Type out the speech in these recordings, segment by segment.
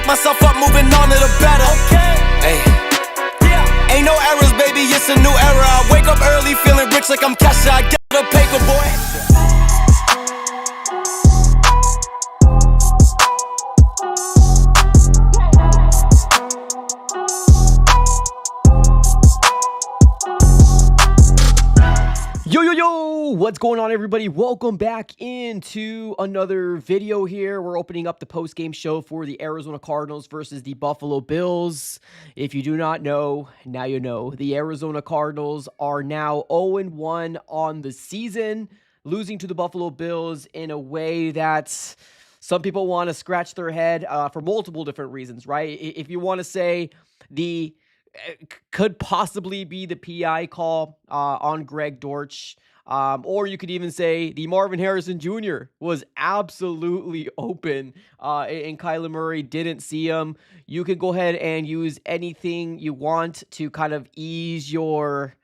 pick myself up, moving on to the better. Okay. Hey. Yeah. Ain't no errors, baby, it's a new era. I wake up early, feeling rich like I'm Kesha. I get the paper, boy. Yo, what's going on, everybody? Welcome back into another video here. We're opening up the post-game show for the Arizona Cardinals versus the Buffalo Bills. If you do not know, now you know. The Arizona Cardinals are now 0-1 on the season, losing to the Buffalo Bills in a way that some people want to scratch their head for multiple different reasons, right? If you want to say the could possibly be the PI call on Greg Dortch. Or you could even say the Marvin Harrison Jr. was absolutely open and Kyler Murray didn't see him. You can go ahead and use anything you want to kind of ease your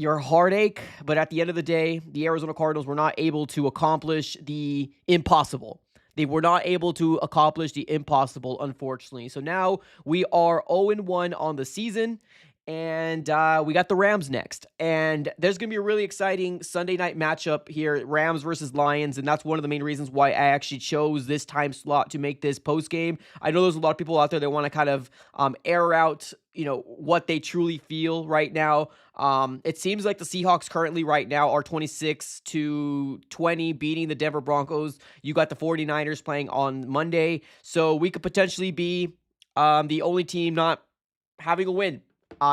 heartache. But at the end of the day, the Arizona Cardinals were not able to accomplish the impossible. They were not able to accomplish the impossible, unfortunately. So now we are 0-1 on the season, and we got the Rams next. And there's going to be a really exciting Sunday night matchup here, Rams versus Lions, and that's one of the main reasons why I actually chose this time slot to make this postgame. I know there's a lot of people out there that want to kind of air out, what they truly feel right now. It seems like the Seahawks currently right now are 26-20 beating the Denver Broncos. You got the 49ers playing on Monday. So we could potentially be the only team not having a win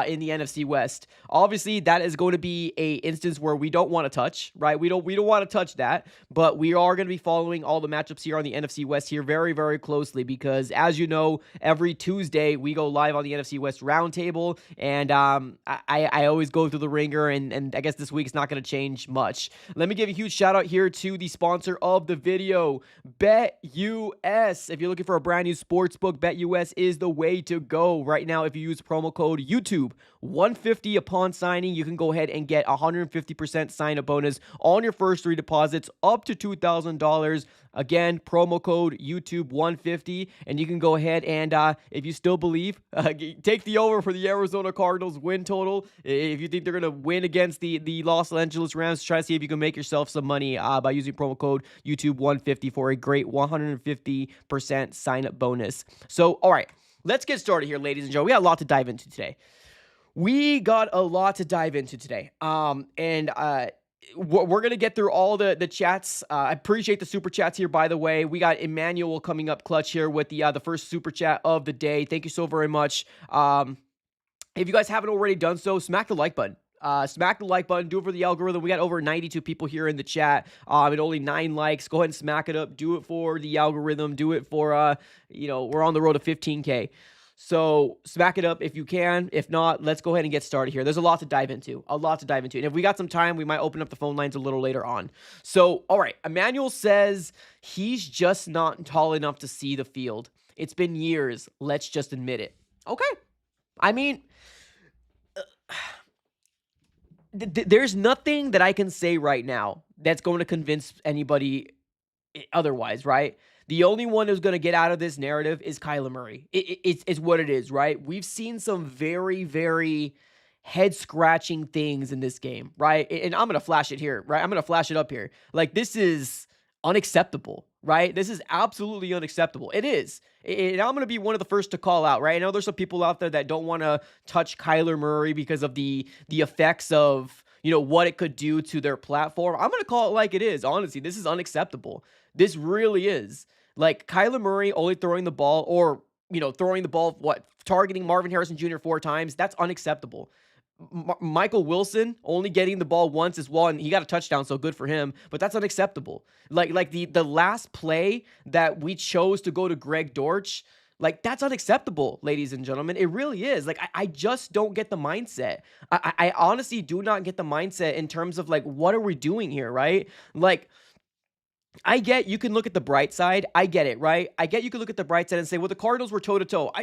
in the NFC West. Obviously, that is going to be a instance where we don't want to touch, right? We don't want to touch that, but we are going to be following all the matchups here on the NFC West here very, very closely because, as you know, every Tuesday we go live on the NFC West Roundtable, and I always go through the ringer, and I guess this week's not going to change much. Let me give a huge shout out here to the sponsor of the video, BetUS. If you're looking for a brand new sports book, BetUS is the way to go right now. If you use promo code YouTube 150 upon signing, you can go ahead and get 150% sign-up bonus on your first 3 deposits up to $2,000. Again, promo code YouTube 150, and you can go ahead and, if you still believe, take the over for the Arizona Cardinals win total. If you think they're going to win against the Los Angeles Rams, try to see if you can make yourself some money by using promo code YouTube 150 for a great 150% sign-up bonus. So, all right, let's get started here, ladies and gentlemen. We got a lot to dive into today. We're going to get through all the chats. I appreciate the super chats here, by the way. We got Emmanuel coming up clutch here with the first super chat of the day. Thank you so very much. If you guys haven't already done so, smack the like button. Smack the like button. Do it for the algorithm. We got over 92 people here in the chat and only 9 likes. Go ahead and smack it up. Do it for the algorithm. Do it for, we're on the road to 15K. So smack it up if you can. If not, let's go ahead and get started here. There's a lot to dive into. And if we got some time, we might open up the phone lines a little later on. So, all right. Emmanuel says he's just not tall enough to see the field. It's been years. Let's just admit it. Okay. I mean, there's nothing that I can say right now that's going to convince anybody otherwise, right? The only one who's going to get out of this narrative is Kyler Murray. It's what it is, right? We've seen some very, very head-scratching things in this game, right? And I'm going to flash it here, right? I'm going to flash it up here. Like, this is unacceptable, right? This is absolutely unacceptable. It is. And I'm going to be one of the first to call out, right? I know there's some people out there that don't want to touch Kyler Murray because of the effects of, what it could do to their platform. I'm going to call it like it is. Honestly, this is unacceptable. This really is. Like, Kyler Murray only throwing the ball or, throwing the ball, targeting Marvin Harrison Jr. 4 times, that's unacceptable. Michael Wilson only getting the ball once is one. He got a touchdown, so good for him, but that's unacceptable. Like the last play that we chose to go to Greg Dortch, like, that's unacceptable, ladies and gentlemen. It really is. Like, I just don't get the mindset. I honestly do not get the mindset in terms of, like, what are we doing here, right? Like, I get you can look at the bright side. I get it, right? I get you can look at the bright side and say, well, the Cardinals were toe-to-toe.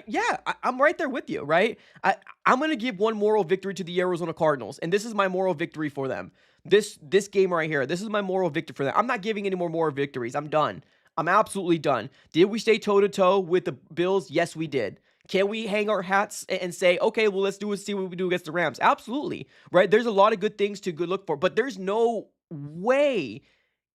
I'm right there with you, right? I'm going to give one moral victory to the Arizona Cardinals, and this is my moral victory for them. This game right here, this is my moral victory for them. I'm not giving any more moral victories. I'm done. I'm absolutely done. Did we stay toe-to-toe with the Bills? Yes, we did. Can we hang our hats and say, okay, well, let's see what we do against the Rams? Absolutely, right? There's a lot of good things to good look for, but there's no way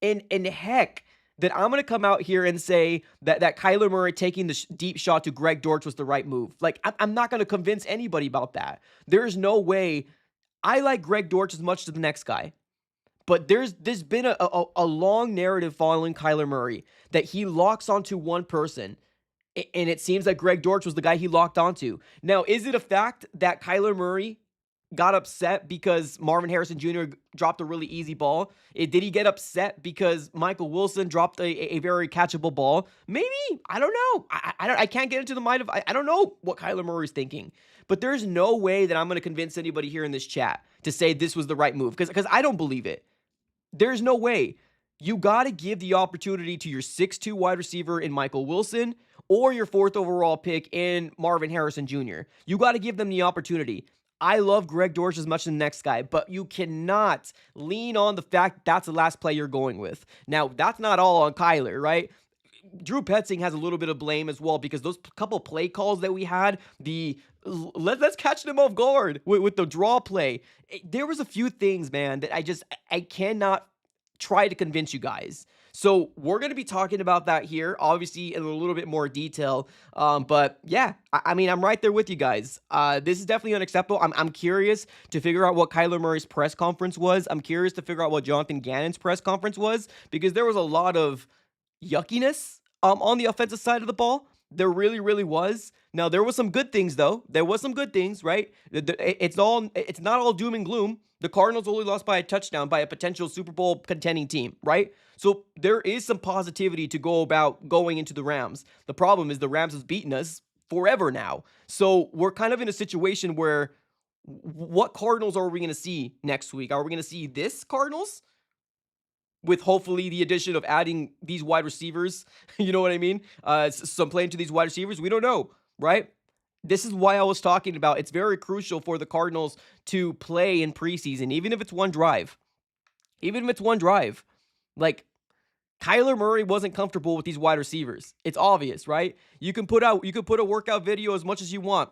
in heck that I'm going to come out here and say that Kyler Murray taking the deep shot to Greg Dortch was the right move. Like, I'm not going to convince anybody about that. There's no way. I like Greg Dortch as much as the next guy. But there's been a long narrative following Kyler Murray that he locks onto one person, and it seems like Greg Dortch was the guy he locked onto. Now, is it a fact that Kyler Murray got upset because Marvin Harrison Jr. dropped a really easy ball? Did he get upset because Michael Wilson dropped a very catchable ball? Maybe. I don't know. I can't get into the mind of... I don't know what Kyler Murray's thinking. But there's no way that I'm going to convince anybody here in this chat to say this was the right move, because I don't believe it. There's no way. You got to give the opportunity to your 6'2 wide receiver in Michael Wilson or your 4th overall pick in Marvin Harrison Jr. You got to give them the opportunity. I love Greg Dortch as much as the next guy, but you cannot lean on the fact that's the last play you're going with. Now, that's not all on Kyler, right? Drew Petzing has a little bit of blame as well, because those couple play calls that we had, let's catch them off guard with the draw play. There was a few things, man, that I cannot try to convince you guys. So we're going to be talking about that here, obviously in a little bit more detail. But yeah, I mean, I'm right there with you guys. This is definitely unacceptable. I'm curious to figure out what Kyler Murray's press conference was. I'm curious to figure out what Jonathan Gannon's press conference was, because there was a lot of yuckiness on the offensive side of the ball. There really, really was. Now, there was some good things, though. There was some good things, right? It's not all doom and gloom. The Cardinals only lost by a touchdown by a potential Super Bowl contending team, right? So there is some positivity to go about going into the Rams. The problem is the Rams has beaten us forever now. So we're kind of in a situation where, what Cardinals are we going to see next week? Are we going to see this Cardinals with hopefully the addition of adding these wide receivers? You know what I mean? Some play into these wide receivers. We don't know, right? This is why I was talking about it's very crucial for the Cardinals to play in preseason, even if it's one drive. Even if it's one drive. Like, Kyler Murray wasn't comfortable with these wide receivers. It's obvious, right? You can put a workout video as much as you want.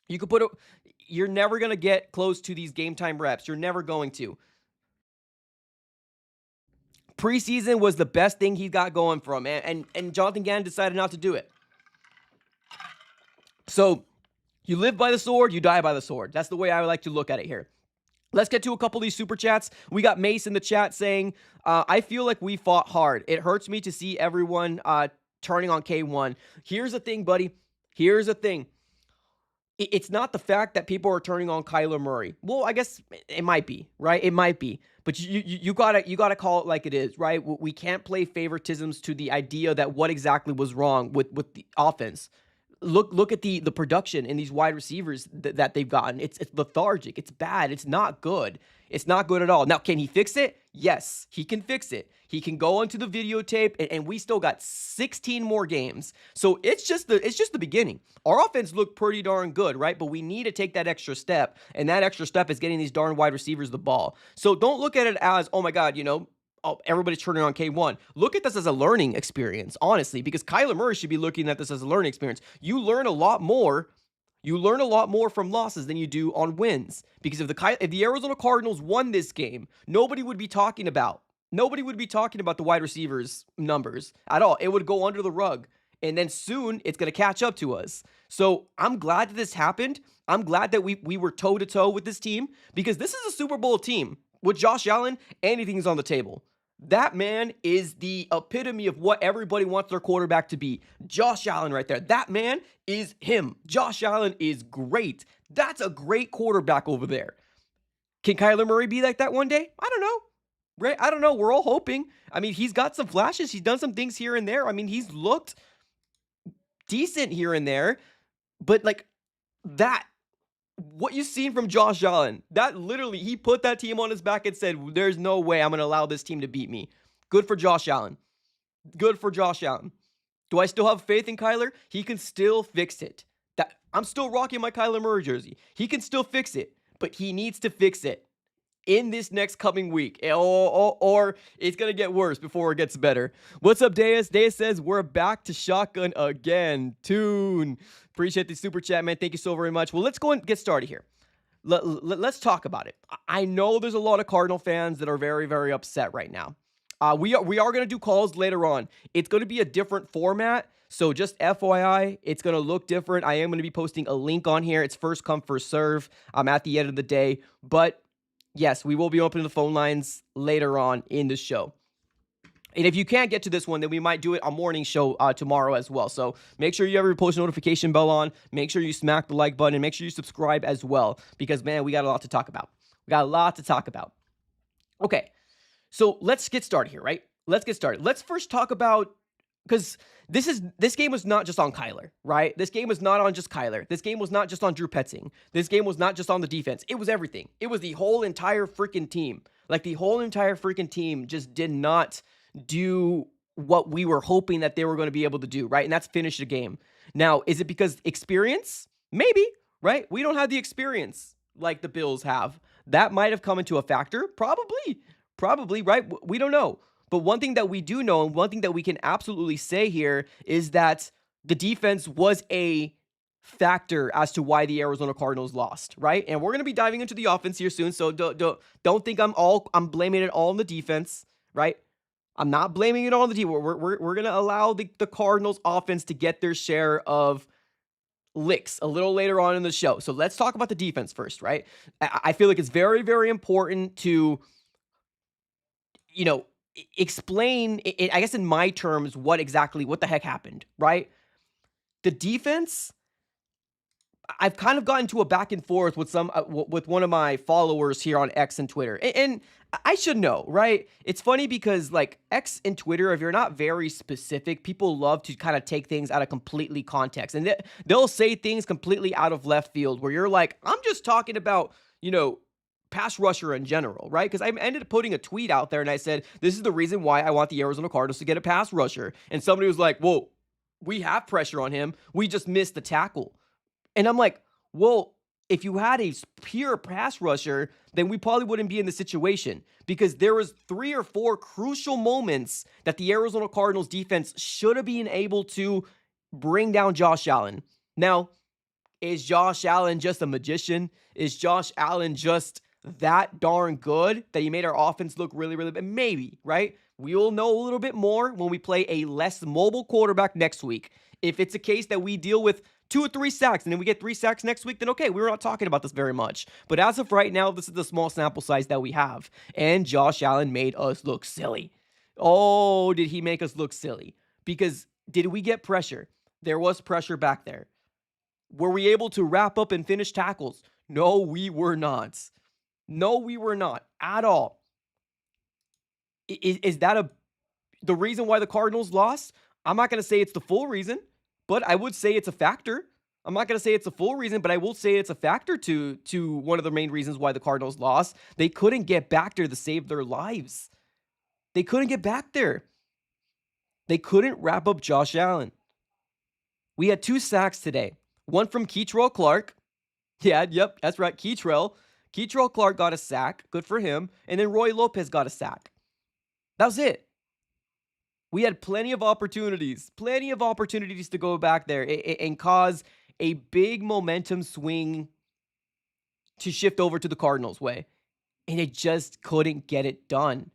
You're never going to get close to these game time reps. You're never going to. Preseason was the best thing he got going for him, and Jonathan Gannon decided not to do it. So, you live by the sword, you die by the sword. That's the way I would like to look at it here. Let's get to a couple of these super chats. We got Mace in the chat saying, I feel like we fought hard. It hurts me to see everyone turning on K1. Here's the thing, buddy. Here's the thing. It's not the fact that people are turning on Kyler Murray. Well, I guess it might be, right? It might be. But you gotta call it like it is, right? We can't play favoritisms to the idea that what exactly was wrong with the offense. Look at the production in these wide receivers that they've gotten. It's lethargic. It's bad. It's not good. It's not good at all. Now, can he fix it? Yes, he can fix it. He can go onto the videotape, and we still got 16 more games. So it's just the beginning. Our offense looked pretty darn good, right? But we need to take that extra step, and that extra step is getting these darn wide receivers the ball. So don't look at it as, oh my God, everybody's turning on K1. Look at this as a learning experience, honestly, because Kyler Murray should be looking at this as a learning experience. You learn a lot more from losses than you do on wins. Because if the Arizona Cardinals won this game, nobody would be talking about the wide receivers' numbers at all. It would go under the rug. And then soon it's going to catch up to us. So I'm glad that this happened. I'm glad that we were toe-to-toe with this team, because this is a Super Bowl team. With Josh Allen, anything's on the table. That man is the epitome of what everybody wants their quarterback to be. Josh Allen right there. That man is him. Josh Allen is great. That's a great quarterback over there. Can Kyler Murray be like that one day? I don't know. Right? I don't know. We're all hoping. I mean, he's got some flashes. He's done some things here and there. I mean, he's looked decent here and there. But like that, what you've seen from Josh Allen, that literally, he put that team on his back and said, there's no way I'm going to allow this team to beat me. Good for Josh Allen. Good for Josh Allen. Do I still have faith in Kyler? He can still fix it. I'm still rocking my Kyler Murray jersey. He can still fix it, but he needs to fix it. in this next coming week, or it's going to get worse before it gets better. What's up, Deus? Deus says, we're back to shotgun again. Tune. Appreciate the super chat, man. Thank you so very much. Well, let's go and get started here. Let's talk about it. I know there's a lot of Cardinal fans that are very, very upset right now. We are going to do calls later on. It's going to be a different format. So just FYI, it's going to look different. I am going to be posting a link on here. It's first come, first serve at the end of the day. But yes, we will be opening the phone lines later on in the show. And if you can't get to this one, then we might do it a morning show tomorrow as well. So make sure you have your post notification bell on. Make sure you smack the like button. And make sure you subscribe as well. Because, man, we got a lot to talk about. Okay, so let's get started here, right? Let's get started. Let's first talk about, because this game was not just on Kyler, right? This game was not on just Kyler. This game was not just on Drew Petzing. This game was not just on the defense. It was everything. It was the whole entire freaking team. Like, the whole entire freaking team just did not do what we were hoping that they were going to be able to do, right? And that's finish the game. Now, is it because experience? Maybe, right? We don't have the experience like the Bills have. That might have come into a factor. Probably, right? We don't know. But one thing that we do know, and one thing that we can absolutely say here, is that the defense was a factor as to why the Arizona Cardinals lost, right? And we're going to be diving into the offense here soon, so don't think I'm blaming it all on the defense, right? I'm not blaming it all on the team. We're going to allow the Cardinals offense to get their share of licks a little later on in the show. So let's talk about the defense first, right? I feel like it's very, very important to, explain it, I guess in my terms, what the heck happened, right? The defense, I've kind of gotten to a back and forth with with one of my followers here on X and Twitter. And I should know, right? It's funny because like X and Twitter, if you're not very specific, people love to kind of take things out of completely context. And they'll say things completely out of left field where you're like, I'm just talking about, pass rusher in general, right? Because I ended up putting a tweet out there and I said, this is the reason why I want the Arizona Cardinals to get a pass rusher. And somebody was like, whoa, we have pressure on him. We just missed the tackle. And I'm like, well, if you had a pure pass rusher, then we probably wouldn't be in the situation, because there was 3 or 4 crucial moments that the Arizona Cardinals defense should have been able to bring down Josh Allen. Now, is Josh Allen just a magician? Is Josh Allen just that darn good that he made our offense look really, really bad? Maybe, right? We will know a little bit more when we play a less mobile quarterback next week. If it's a case that we deal with 2 or 3 sacks and then we get 3 sacks next week, then okay, we're not talking about this very much. But as of right now, this is the small sample size that we have. And Josh Allen made us look silly. Oh, did he make us look silly? Because did we get pressure? There was pressure back there. Were we able to wrap up and finish tackles? No, we were not. No, we were not at all. Is that the reason why the Cardinals lost? I'm not going to say it's the full reason, but I would say it's a factor. I'm not going to say it's a full reason, but I will say it's a factor to one of the main reasons why the Cardinals lost. They couldn't get back there to save their lives. They couldn't get back there. They couldn't wrap up Josh Allen. We had 2 sacks today. One from Keitrell Clark. Yeah, yep, that's right, Keitrell. Keitrell Clark got a sack. Good for him. And then Roy Lopez got a sack. That was it. We had plenty of opportunities to go back there and cause a big momentum swing to shift over to the Cardinals' way. And it just couldn't get it done.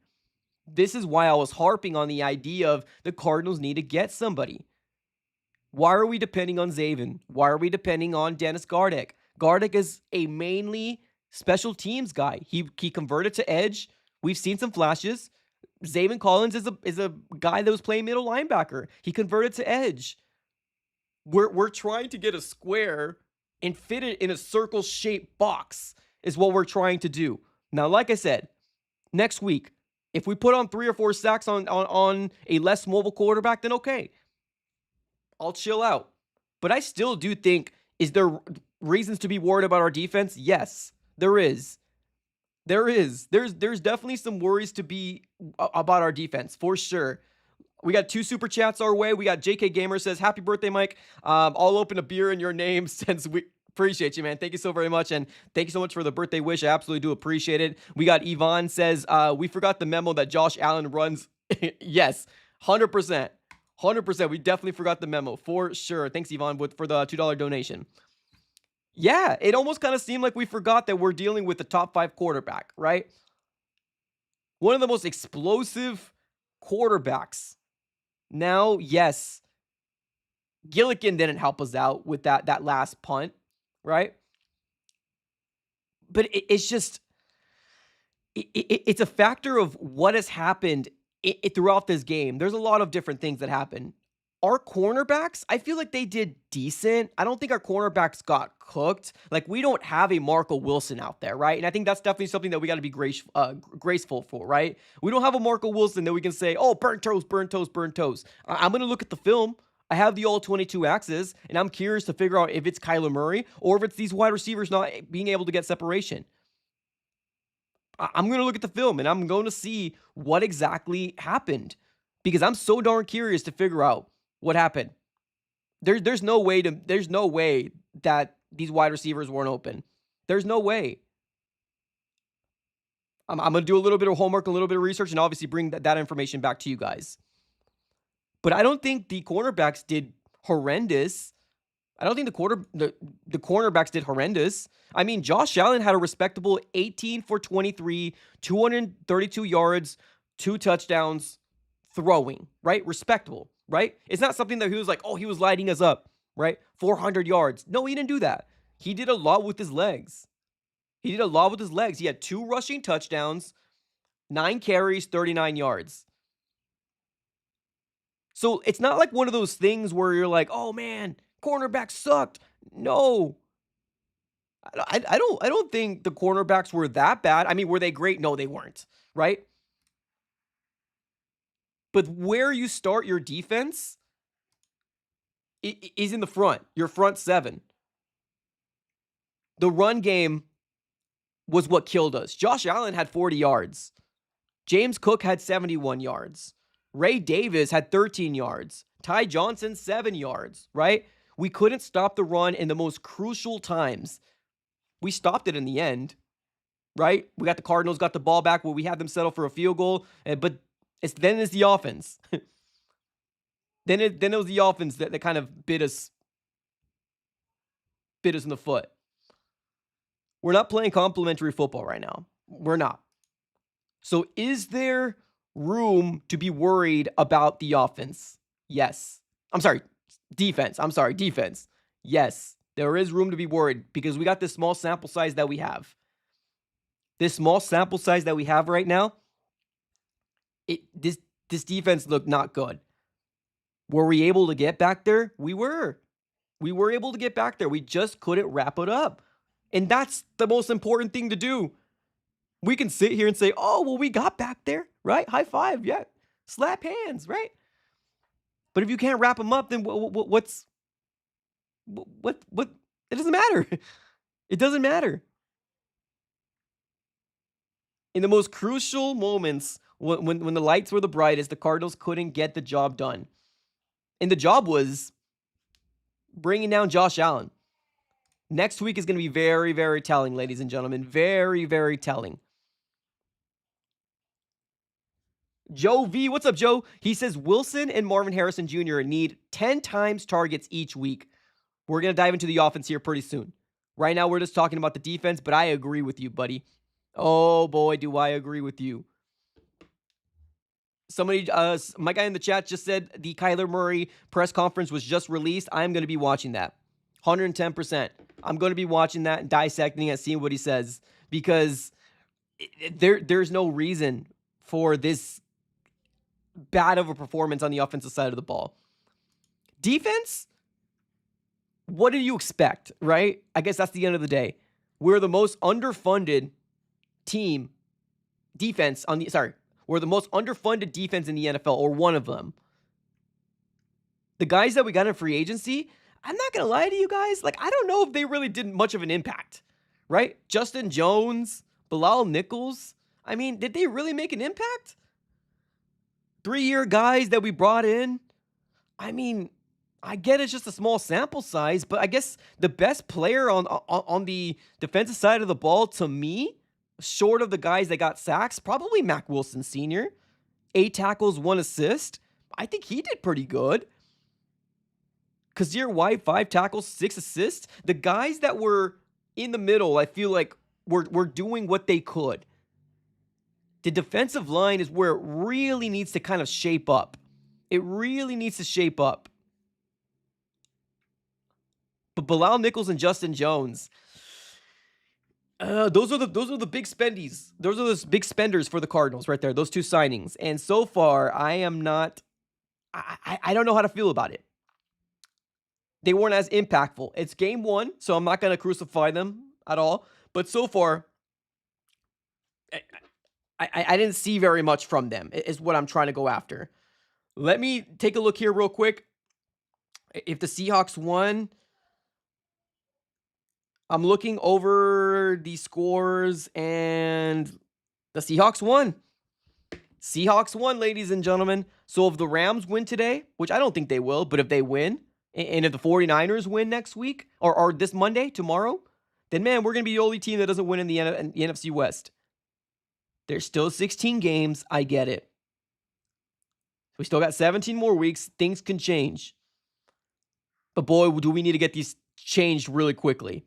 This is why I was harping on the idea of the Cardinals need to get somebody. Why are we depending on Zaven? Why are we depending on Dennis Gardeck? Gardeck is a mainly special teams guy. He converted to edge. We've seen some flashes. Zaven Collins is a guy that was playing middle linebacker. He converted to edge. We're trying to get a square and fit it in a circle-shaped box is what we're trying to do. Now, like I said, next week, if we put on 3 or 4 sacks on a less mobile quarterback, then okay. I'll chill out. But I still do think, is there reasons to be worried about our defense? Yes, there is. There's definitely some worries to be about our defense, for sure. We got 2 super chats our way. We got JK Gamer says, happy birthday, Mike. I'll open a beer in your name since we Appreciate you, man. Thank you so very much. And thank you so much for the birthday wish. I absolutely do appreciate it. We got Yvonne says, we forgot the memo that Josh Allen runs. Yes, 100%. 100%. We definitely forgot the memo for sure. Thanks, Yvonne, for the $2 donation. Yeah, it almost kind of seemed like we forgot that we're dealing with the top 5 quarterback, right? One of the most explosive quarterbacks. Now, yes, Gillikin didn't help us out with that last punt, right? But it's just, it's a factor of what has happened throughout this game. There's a lot of different things that happen. Our cornerbacks, I feel like they did decent. I don't think our cornerbacks got cooked. Like, we don't have a Marco Wilson out there, right? And I think that's definitely something that we got to be graceful for, right? We don't have a Marco Wilson that we can say, oh, burnt toast, burnt toast, burnt toast. I'm going to look at the film. I have the all 22 axes, and I'm curious to figure out if it's Kyler Murray or if it's these wide receivers not being able to get separation. I'm going to look at the film, and I'm going to see what exactly happened because I'm so darn curious to figure out what happened. There's no way that these wide receivers weren't open. There's no way. I'm going to do a little bit of homework, a little bit of research, and obviously bring that information back to you guys. But I don't think the cornerbacks did horrendous. I don't think the cornerbacks did horrendous. I mean, Josh Allen had a respectable 18 for 23, 232 yards, 2 touchdowns, throwing, right? Respectable, right? It's not something that he was like, oh, he was lighting us up, right? 400 yards. No, he didn't do that. He did a lot with his legs. He had 2 rushing touchdowns, 9 carries, 39 yards. So it's not like one of those things where you're like, oh man, cornerbacks sucked. No. I don't think the cornerbacks were that bad. I mean, were they great? No, they weren't, right? But where you start your defense is in the front, your front 7. The run game was what killed us. Josh Allen had 40 yards. James Cook had 71 yards. Ray Davis had 13 yards. Ty Johnson, 7 yards, right? We couldn't stop the run in the most crucial times. We stopped it in the end, right? We got the Cardinals, got the ball back where we had them settle for a field goal, but it's the offense. then it was the offense that kind of bit us in the foot. We're not playing complimentary football right now. We're not. So is there room to be worried about the offense? Yes. Defense. Defense. Yes. There is room to be worried because we got this small sample size that we have. This small sample size that we have right now, this defense looked not good. Were we able to get back there? We were. We were able to get back there. We just couldn't wrap it up. And that's the most important thing to do. We can sit here and say, oh, well, we got back there, right? High five, yeah. Slap hands, right? But if you can't wrap them up, then what? It doesn't matter. It doesn't matter. In the most crucial moments, when the lights were the brightest, the Cardinals couldn't get the job done. And the job was bringing down Josh Allen. Next week is going to be very, very telling, ladies and gentlemen. Very, very telling. Joe V, what's up, Joe? He says Wilson and Marvin Harrison Jr. need 10 times targets each week. We're going to dive into the offense here pretty soon. Right now, we're just talking about the defense, but I agree with you, buddy. Oh, boy, do I agree with you. Somebody, my guy in the chat just said the Kyler Murray press conference was just released. I'm going to be watching that. 110%. I'm going to be watching that and dissecting it, seeing what he says, because there's no reason for this bad of a performance on the offensive side of the ball. Defense, what do you expect, right? I guess that's the end of the day. We're the most underfunded we're the most underfunded defense in the NFL, or one of them. The guys that we got in free agency, I'm not going to lie to you guys. Like, I don't know if they really did much of an impact, right? Justin Jones, Bilal Nichols. I mean, did they really make an impact? 3-year guys that we brought in. I mean, I get it's just a small sample size, but I guess the best player on the defensive side of the ball to me, short of the guys that got sacks, probably Mac Wilson Sr. 8 tackles, 1 assist. I think he did pretty good. Kazir White, 5 tackles, 6 assists. The guys that were in the middle, I feel like were doing what they could. The defensive line is where it really needs to kind of shape up. It really needs to shape up. But Bilal Nichols and Justin Jones, those are the big spendies. Those are the big spenders for the Cardinals right there. Those 2 signings. And so far, I am not. I don't know how to feel about it. They weren't as impactful. It's game 1, so I'm not going to crucify them at all. But so far, I didn't see very much from them, is what I'm trying to go after. Let me take a look here real quick. If the Seahawks won, I'm looking over the scores, and the Seahawks won. Seahawks won, ladies and gentlemen. So if the Rams win today, which I don't think they will, but if they win, and if the 49ers win next week, or this Monday, tomorrow, then, man, we're going to be the only team that doesn't win in the NFC West. There's still 16 games. I get it. We still got 17 more weeks. Things can change. But, boy, do we need to get these changed really quickly.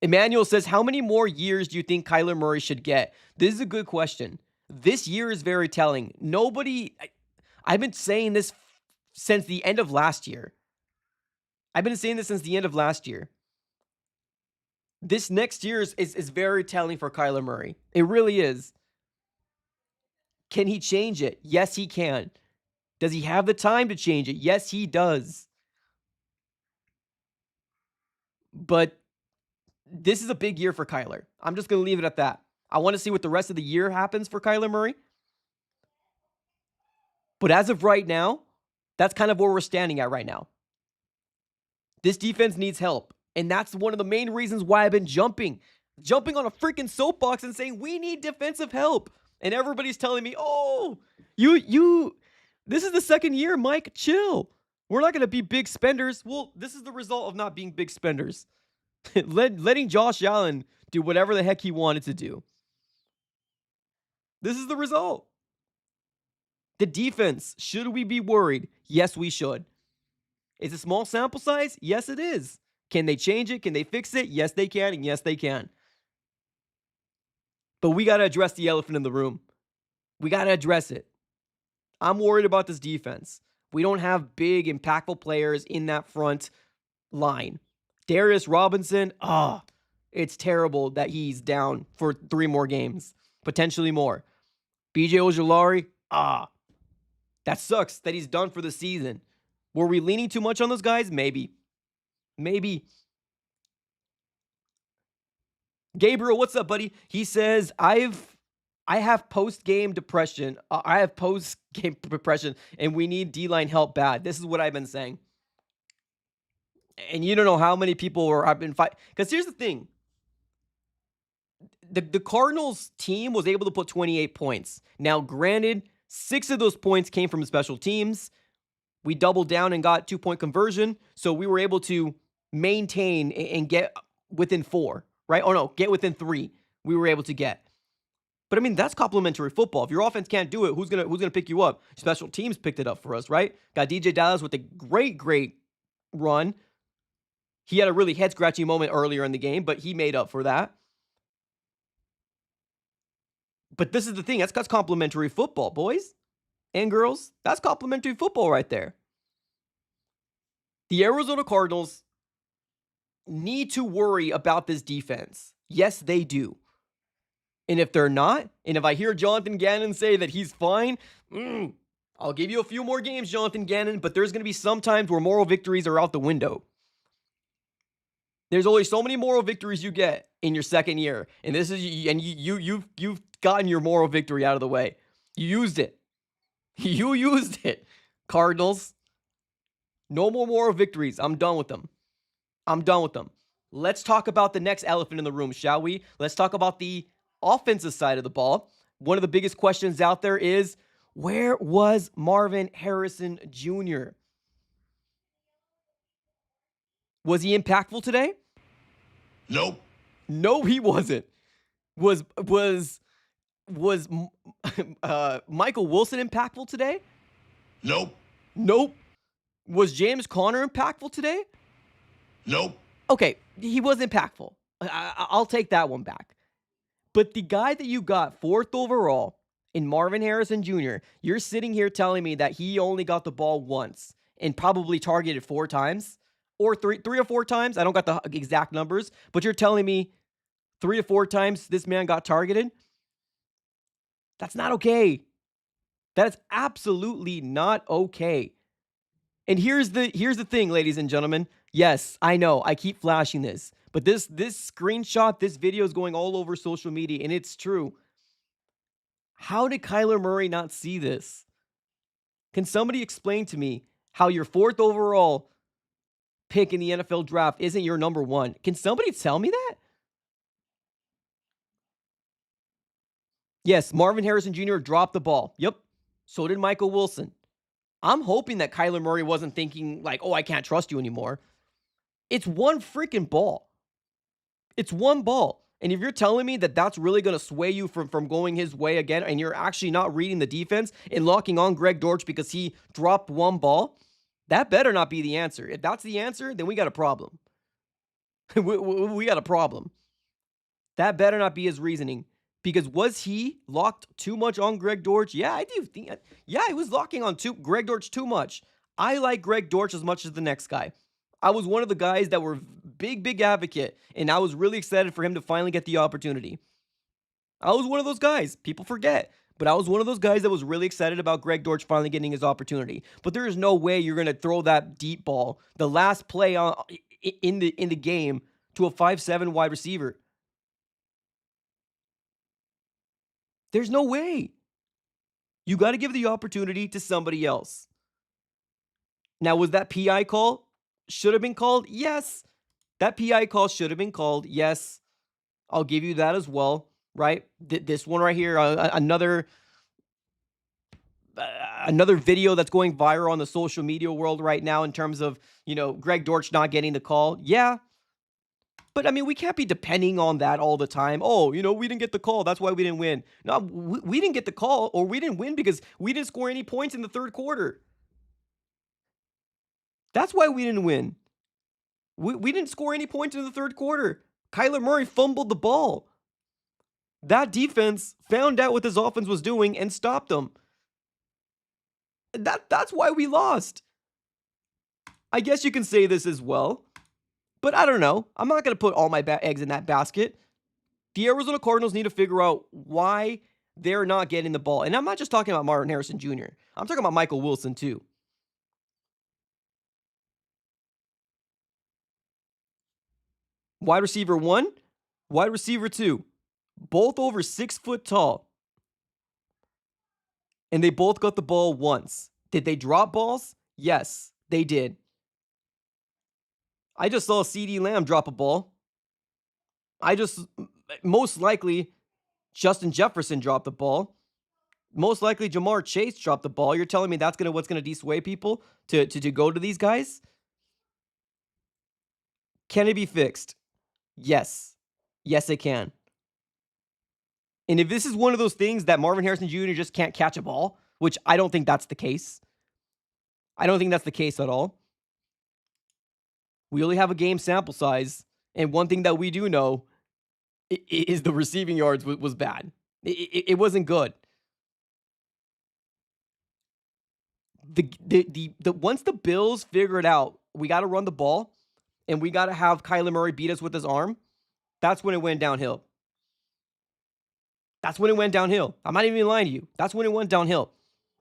Emmanuel says, how many more years do you think Kyler Murray should get? This is a good question. This year is very telling. I've been saying this since the end of last year. This next year is very telling for Kyler Murray. It really is. Can he change it? Yes, he can. Does he have the time to change it? Yes, he does. But this is a big year for Kyler. I'm just going to leave it at that. I want to see what the rest of the year happens for Kyler Murray. But as of right now, that's kind of where we're standing at right now. This defense needs help. And that's one of the main reasons why I've been jumping on a freaking soapbox and saying we need defensive help. And everybody's telling me, oh, this is the second year, Mike, chill. We're not going to be big spenders. Well, this is the result of not being big spenders. Letting Josh Allen do whatever the heck he wanted to do. This is the result. The defense, should we be worried? Yes, we should. Is it small sample size? Yes, it is. Can they change it? Can they fix it? Yes, they can, and yes, they can. But we got to address the elephant in the room. We got to address it. I'm worried about this defense. We don't have big, impactful players in that front line. Darius Robinson, it's terrible that he's down for 3 more games, potentially more. BJ Ojulari, that sucks that he's done for the season. Were we leaning too much on those guys? Maybe. Gabriel, what's up, buddy? He says, I have post-game depression. And we need D-line help bad. This is what I've been saying. And you don't know how many people have been fighting. Because here's the thing. The Cardinals team was able to put 28 points. Now, granted, 6 of those points came from special teams. We doubled down and got 2-point conversion. So we were able to maintain and get within 4, right? Oh, no, get within 3 we were able to get. But, I mean, that's complimentary football. If your offense can't do it, who's gonna pick you up? Special teams picked it up for us, right? Got DJ Dallas with a great run. He had a really head-scratching moment earlier in the game, but he made up for that. But this is the thing. That's complimentary football, boys and girls. That's complimentary football right there. The Arizona Cardinals need to worry about this defense. Yes, they do. And if they're not, and if I hear Jonathan Gannon say that he's fine, I'll give you a few more games, Jonathan Gannon, but there's going to be some times where moral victories are out the window. There's only so many moral victories you get in your second year. And you've gotten your moral victory out of the way. You used it. You used it. Cardinals. No more moral victories. I'm done with them. Let's talk about the next elephant in the room, shall we? Let's talk about the offensive side of the ball. One of the biggest questions out there is, where was Marvin Harrison Jr.? Was he impactful today? Nope. No, he wasn't. Was Michael Wilson impactful today? Nope. Nope. Was James Conner impactful today? Nope. Okay, he was impactful. I'll take that one back. But the guy that you got 4th overall in Marvin Harrison Jr., you're sitting here telling me that he only got the ball once and probably targeted 4 times or three or 4 times. I don't got the exact numbers, but you're telling me 3 to 4 times this man got targeted? That's not okay. That is absolutely not okay. And here's the thing, ladies and gentlemen. Yes, I know I keep flashing this, but this screenshot, this video is going all over social media, and it's true. How did Kyler Murray not see this? Can somebody explain to me how your 4th overall pick in the NFL draft isn't your number 1? Can somebody tell me that? Yes, Marvin Harrison Jr. dropped the ball. Yep. So did Michael Wilson. I'm hoping that Kyler Murray wasn't thinking like, oh, I can't trust you anymore. It's one freaking ball. It's one ball. And if you're telling me that that's really going to sway you from going his way again, and you're actually not reading the defense and locking on Greg Dortch because he dropped one ball, that better not be the answer. If that's the answer, then we got a problem. we got a problem. That better not be his reasoning. Because was he locked too much on Greg Dortch? Yeah, I do think. Yeah, he was locking on Greg Dortch too much. I like Greg Dortch as much as the next guy. I was one of the guys that were big advocate, and I was really excited for him to finally get the opportunity. I was one of those guys. People forget. But I was one of those guys that was really excited about Greg Dortch finally getting his opportunity. But there is no way you're going to throw that deep ball, the last play in the game, to a 5'7" wide receiver. There's no way. You got to give the opportunity to somebody else. Now, was that PI call? Should have been called? Yes. That PI call should have been called. Yes. I'll give you that as well, right? This one right here, another video that's going viral on the social media world right now in terms of, Greg Dortch not getting the call. Yeah. But, I mean, we can't be depending on that all the time. Oh, we didn't get the call. That's why we didn't win. No, we didn't get the call, or we didn't win because we didn't score any points in the 3rd quarter. That's why we didn't win. We didn't score any points in the 3rd quarter. Kyler Murray fumbled the ball. That defense found out what this offense was doing and stopped them. That's why we lost. I guess you can say this as well. But I don't know. I'm not going to put all my eggs in that basket. The Arizona Cardinals need to figure out why they're not getting the ball. And I'm not just talking about Marvin Harrison Jr. I'm talking about Michael Wilson too. Wide receiver 1, wide receiver 2. Both over 6 foot tall. And they both got the ball once. Did they drop balls? Yes, they did. I just saw CeeDee Lamb drop a ball. Most likely, Justin Jefferson dropped the ball. Most likely, Jamar Chase dropped the ball. You're telling me that's what's going to dissuade people to go to these guys? Can it be fixed? Yes. Yes, it can. And if this is one of those things that Marvin Harrison Jr. just can't catch a ball, which I don't think that's the case. I don't think that's the case at all. We only have a game sample size, and one thing that we do know is the receiving yards was bad. It wasn't good. Once the Bills figure it out, we got to run the ball, and we got to have Kyler Murray beat us with his arm. That's when it went downhill. That's when it went downhill. I'm not even lying to you. That's when it went downhill.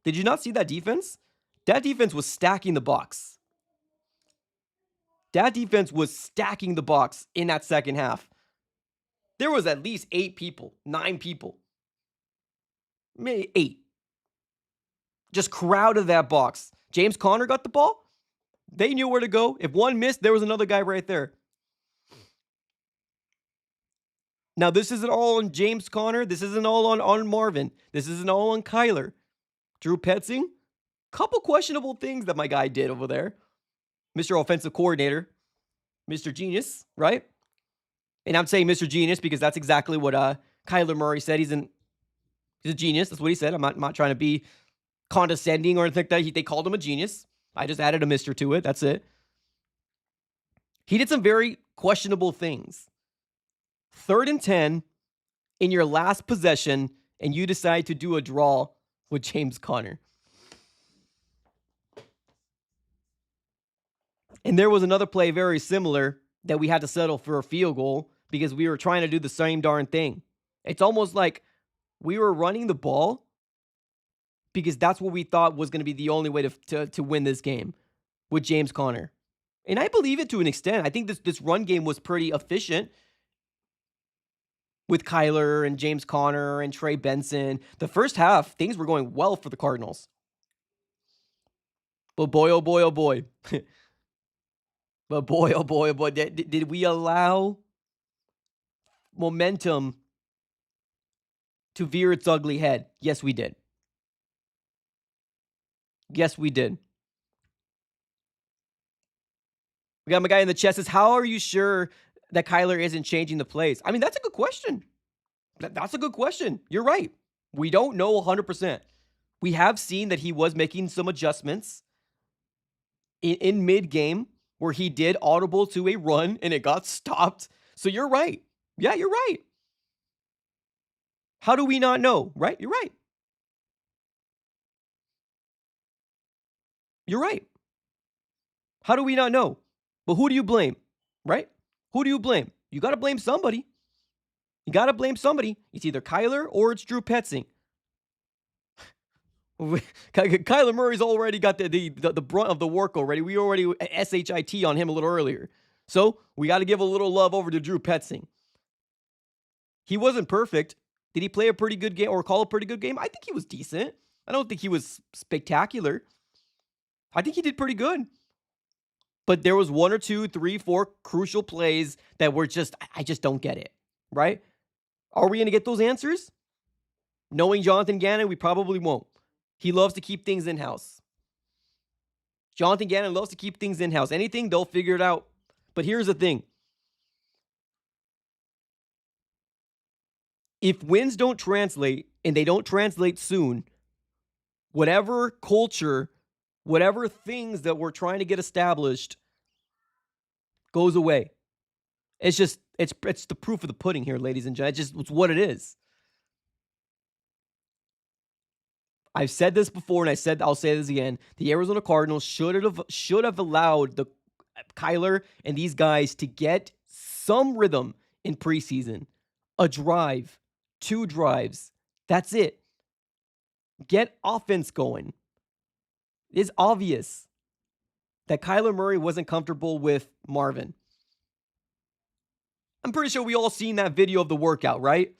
Did you not see that defense? That defense was stacking the box. That defense was stacking the box in that second half. There was at least 8 people, 9 people. Maybe 8. Just crowded that box. James Conner got the ball. They knew where to go. If one missed, there was another guy right there. Now, this isn't all on James Conner. This isn't all on Marvin. This isn't all on Kyler. Drew Petzing, couple questionable things that my guy did over there. Mr. Offensive Coordinator. Mr. Genius, right? And I'm saying Mr. Genius because that's exactly what Kyler Murray said. He's a genius. That's what he said. I'm not trying to be condescending or anything like that. They called him a genius. I just added a Mr. to it. That's it. He did some very questionable things. 3rd and 10 in your last possession, and you decide to do a draw with James Conner. And there was another play very similar that we had to settle for a field goal because we were trying to do the same darn thing. It's almost like we were running the ball because that's what we thought was going to be the only way to win this game with James Conner. And I believe it to an extent. I think this run game was pretty efficient with Kyler and James Conner and Trey Benson. The first half, things were going well for the Cardinals. But boy, oh boy, oh boy. But boy, oh boy, oh boy. Did we allow momentum to veer its ugly head? Yes, we did. Yes, we did. We got my guy in the chat says, how are you sure that Kyler isn't changing the plays? I mean, that's a good question. That's a good question. You're right. We don't know 100%. We have seen that he was making some adjustments in mid-game where he did audible to a run and it got stopped. So you're right. Yeah, you're right. How do we not know? Right? You're right. You're right. How do we not know? But who do you blame? Right? Who do you blame? You got to blame somebody. You got to blame somebody. It's either Kyler or it's Drew Petzing. Kyler Murray's already got the brunt of the work already. We already SHIT on him a little earlier. So we got to give a little love over to Drew Petzing. He wasn't perfect. Did he play a pretty good game or call a pretty good game? I think he was decent. I don't think he was spectacular. I think he did pretty good. But there was 1 or 2, 3, 4 crucial plays that were I just don't get it, right? Are we going to get those answers? Knowing Jonathan Gannon, we probably won't. He loves to keep things in-house. Jonathan Gannon loves to keep things in-house. Anything, they'll figure it out. But here's the thing. If wins don't translate, and they don't translate soon, whatever culture, whatever things that we're trying to get established goes away. It's the proof of the pudding here, ladies and gentlemen. It's what it is. I've said this before, and I'll say this again. The Arizona Cardinals should have allowed the Kyler and these guys to get some rhythm in preseason. A drive, 2 drives. That's it. Get offense going. It's obvious that Kyler Murray wasn't comfortable with Marvin. I'm pretty sure we all seen that video of the workout, right?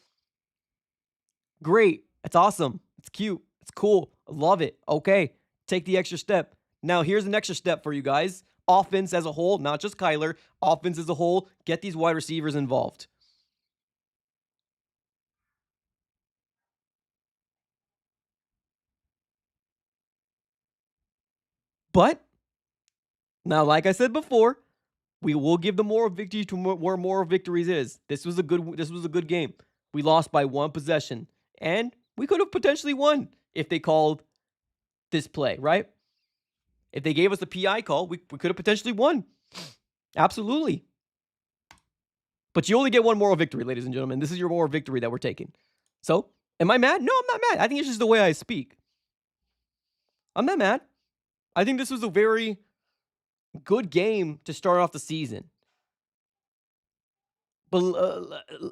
Great. That's awesome. It's cute. It's cool. I love it. Okay. Take the extra step. Now, here's an extra step for you guys. Offense as a whole, not just Kyler. Offense as a whole. Get these wide receivers involved. But, now, like I said before, we will give the moral victory to where moral victories is. This was a good game. We lost by 1 possession. And we could have potentially won if they called this play, right? If they gave us a PI call, we could have potentially won. Absolutely. But you only get 1 moral victory, ladies and gentlemen. This is your moral victory that we're taking. So, am I mad? No, I'm not mad. I think it's just the way I speak. I'm not mad. I think this was a very good game to start off the season. But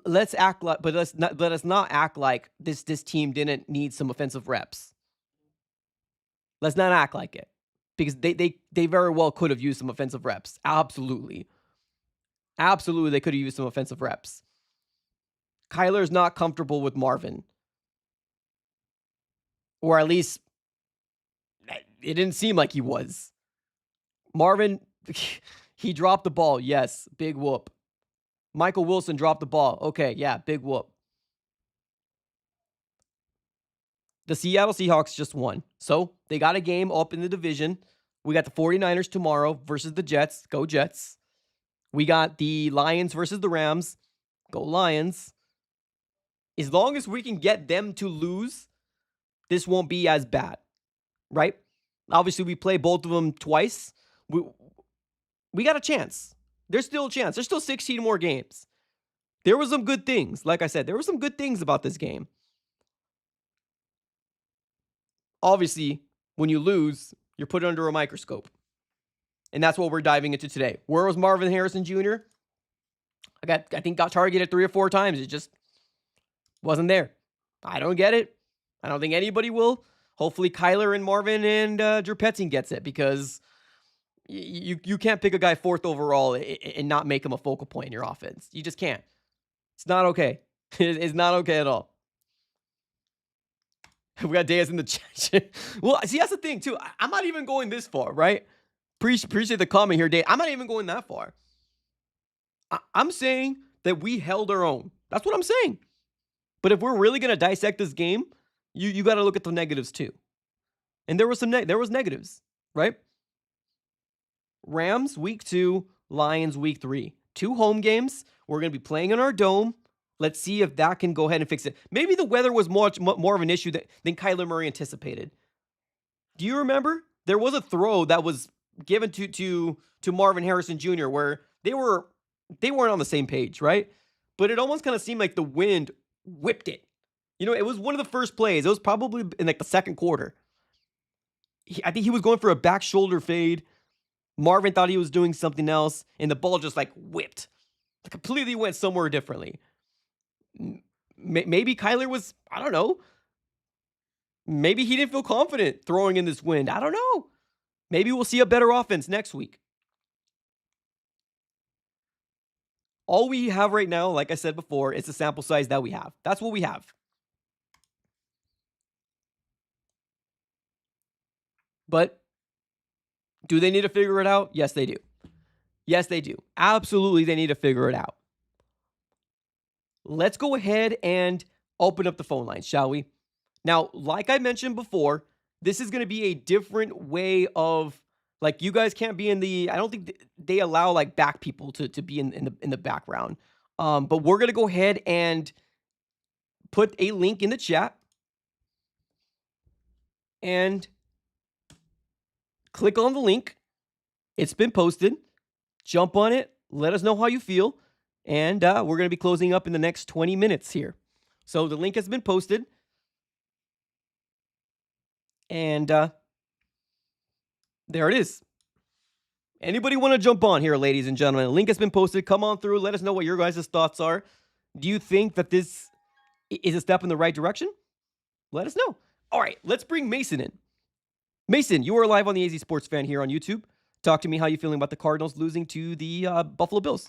let us not act like this team didn't need some offensive reps. Let's not act like it. Because they very well could have used some offensive reps. Absolutely. Absolutely, they could have used some offensive reps. Kyler's not comfortable with Marvin. Or at least, it didn't seem like he was. Marvin, he dropped the ball. Yes, big whoop. Michael Wilson dropped the ball. Okay, yeah, big whoop. The Seattle Seahawks just won. So they got a game up in the division. We got the 49ers tomorrow versus the Jets. Go Jets. We got the Lions versus the Rams. Go Lions. As long as we can get them to lose, this won't be as bad, right? Obviously, we play both of them twice. We got a chance. There's still a chance. There's still 16 more games. There were some good things. Like I said, there were some good things about this game. Obviously, when you lose, you're put under a microscope. And that's what we're diving into today. Where was Marvin Harrison Jr.? I think got targeted 3 or 4 times. It just wasn't there. I don't get it. I don't think anybody will. Hopefully Kyler and Marvin and Drew Petzing gets it, because you can't pick a guy 4th overall and not make him a focal point in your offense. You just can't. It's not okay. It's not okay at all. We got Deas in the chat. Well, see, that's the thing, too. I'm not even going this far, right? Appreciate the comment here, Dave. I'm not even going that far. I'm saying that we held our own. That's what I'm saying. But if we're really going to dissect this game, you got to look at the negatives, too. And there was negatives, right? Rams, week 2. Lions, week 3. 2 home games. We're going to be playing in our dome. Let's see if that can go ahead and fix it. Maybe the weather was much more of an issue than Kyler Murray anticipated. Do you remember? There was a throw that was given to Marvin Harrison Jr. where they weren't on the same page, right? But it almost kind of seemed like the wind whipped it. It was one of the first plays. It was probably in like the second quarter. I think he was going for a back shoulder fade. Marvin thought he was doing something else, and the ball just like whipped. It completely went somewhere differently. Maybe Kyler was, I don't know. Maybe he didn't feel confident throwing in this wind. I don't know. Maybe we'll see a better offense next week. All we have right now, like I said before, is the sample size that we have. That's what we have. But do they need to figure it out? Yes, they do. Yes, they do. Absolutely, they need to figure it out. Let's go ahead and open up the phone lines, shall we? Now, like I mentioned before, this is going to be a different way of, like, you guys can't be in the, I don't think they allow, like, back people to be in the background. But we're going to go ahead and put a link in the chat and click on the link. It's been posted. Jump on it. Let us know how you feel. And we're going to be closing up in the next 20 minutes here. So the link has been posted. And there it is. Anybody want to jump on here, ladies and gentlemen? The link has been posted. Come on through. Let us know what your guys' thoughts are. Do you think that this is a step in the right direction? Let us know. All right, let's bring Mason in. Mason, you are live on the AZ Sports Fan here on YouTube. Talk to me how you feeling about the Cardinals losing to the Buffalo Bills.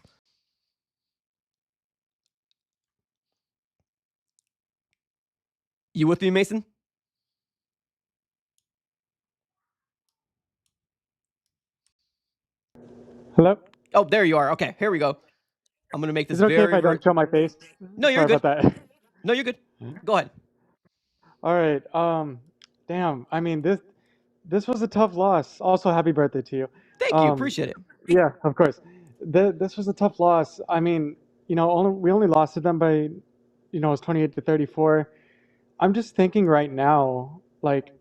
You with me, Mason? Hello? Oh, there you are. Okay, here we go. I'm going to make this Is it okay if I don't show my face? No, you're Sorry good. about that. No, you're good. Go ahead. All right. Damn. I mean, this was a tough loss. Also, happy birthday to you. Thank you. Appreciate it. Yeah, of course. This was a tough loss. I mean, we only lost to them by, it was 28-34. I'm just thinking right now, like,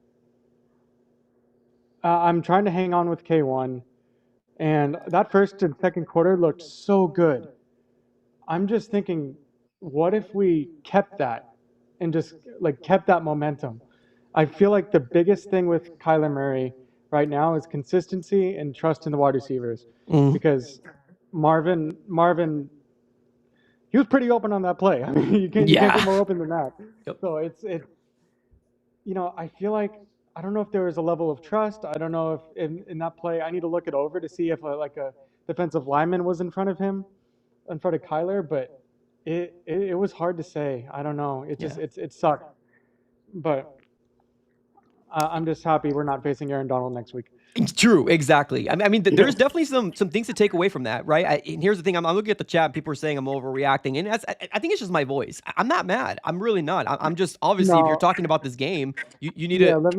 I'm trying to hang on with K1, and that first and second quarter looked so good. I'm just thinking, what if we kept that and just like kept that momentum? I feel like the biggest thing with Kyler Murray right now is consistency and trust in the wide receivers, because Marvin, he was pretty open on that play. I mean, you can't get more open than that. Yep. So it's I feel like, I don't know if there was a level of trust. I don't know if in that play, I need to look it over to see if a defensive lineman was in front of him, in front of Kyler, but it was hard to say. I don't know. It just it sucked. But I'm just happy we're not facing Aaron Donald next week. True, exactly. I mean, there's definitely some things to take away from that, right? And here's the thing: I'm looking at the chat. People are saying I'm overreacting, and I think it's just my voice. I'm not mad. I'm really not. I'm just obviously, if you're talking about this game, you need to. Let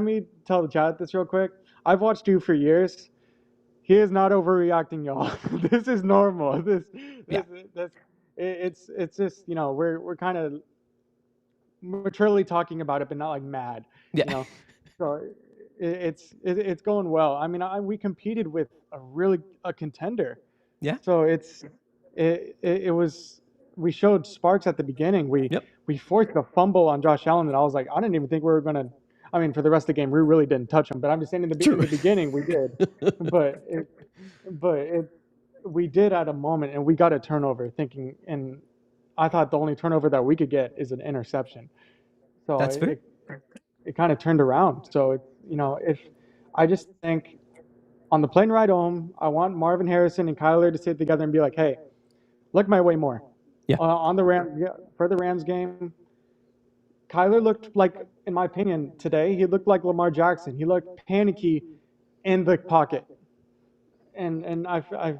me tell the chat this real quick. I've watched you for years, he is not overreacting, y'all. This is normal. Yeah. This it's just, we're kind of maturely talking about it, but not like mad, Yeah. you know. So it's going well. I mean, we competed with a contender, Yeah. so it was we showed sparks at the beginning. Yep. We forced a fumble on Josh Allen, and I was like, I didn't even think we were gonna. I mean, for the rest of the game, we really didn't touch him. But I'm just saying, in True. the beginning, we did. But we did at a moment, and we got a turnover. Thinking, and I thought the only turnover that we could get is an interception. So That's fair. it kind of turned around. So if I just think on the plane ride home, I want Marvin Harrison and Kyler to sit together and be like, hey, look my way more. Yeah. On the Rams, yeah, for the Rams game, Kyler looked like, in my opinion, today he looked like Lamar Jackson. He looked panicky in the pocket, and I